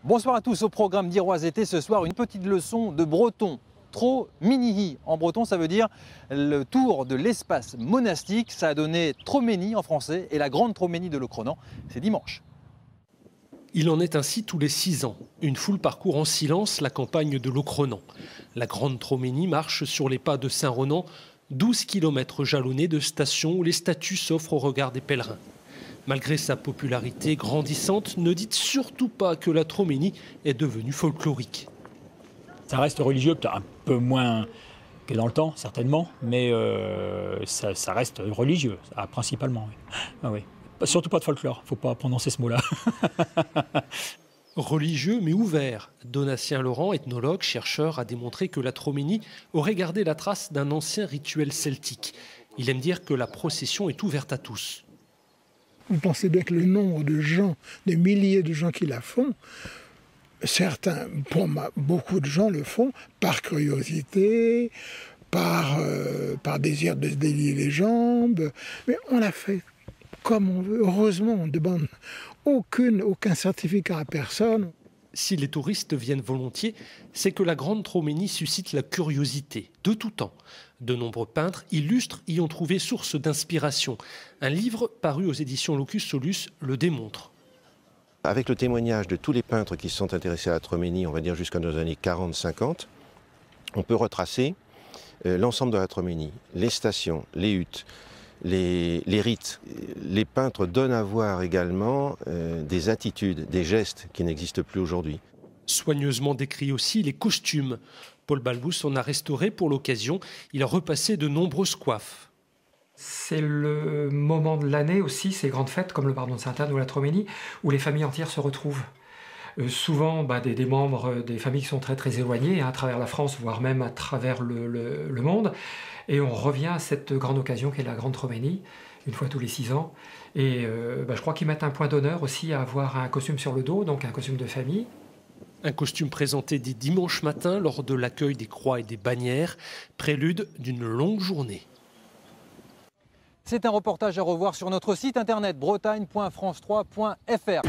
Bonsoir à tous, au programme d'Iroise été ce soir, une petite leçon de breton. Tromenihi. En breton, ça veut dire le tour de l'espace monastique. Ça a donné Troménie en français et la grande Troménie de Locronan, c'est dimanche. Il en est ainsi tous les 6 ans. Une foule parcourt en silence la campagne de Locronan. La grande Troménie marche sur les pas de Saint-Ronan, 12 km jalonnés de stations où les statues s'offrent au regard des pèlerins. Malgré sa popularité grandissante, ne dites surtout pas que la Troménie est devenue folklorique. Ça reste religieux, peut-être un peu moins que dans le temps, certainement, mais ça reste religieux, principalement. Oui. Ah oui. Surtout pas de folklore, il ne faut pas prononcer ce mot-là. Religieux mais ouvert, Donatien Laurent, ethnologue, chercheur, a démontré que la Troménie aurait gardé la trace d'un ancien rituel celtique. Il aime dire que la procession est ouverte à tous. Vous pensez bien que le nombre de gens, des milliers de gens qui la font, certains, beaucoup de gens le font par curiosité, par désir de se délier les jambes, mais on l'a fait comme on veut. Heureusement, on ne demande aucun certificat à personne. Si les touristes viennent volontiers, c'est que la grande Troménie suscite la curiosité de tout temps. De nombreux peintres illustres y ont trouvé source d'inspiration. Un livre paru aux éditions Locus Solus le démontre. Avec le témoignage de tous les peintres qui se sont intéressés à la Troménie, on va dire jusqu'à nos années 40-50, on peut retracer l'ensemble de la Troménie, les stations, les huttes, les rites. Les peintres donnent à voir également des attitudes, des gestes qui n'existent plus aujourd'hui. Soigneusement décrit aussi les costumes. Paul Balbous en a restauré pour l'occasion. Il a repassé de nombreuses coiffes. C'est le moment de l'année aussi, ces grandes fêtes comme le pardon de Sainte-Anne ou la Troménie, où les familles entières se retrouvent. Souvent des membres des familles qui sont très très éloignées, à travers la France, voire même à travers le monde. Et on revient à cette grande occasion qu'est la grande Troménie, une fois tous les 6 ans. Et je crois qu'ils mettent un point d'honneur aussi à avoir un costume sur le dos, donc un costume de famille. Un costume présenté dès dimanche matin lors de l'accueil des croix et des bannières, prélude d'une longue journée. C'est un reportage à revoir sur notre site internet bretagne.france3.fr.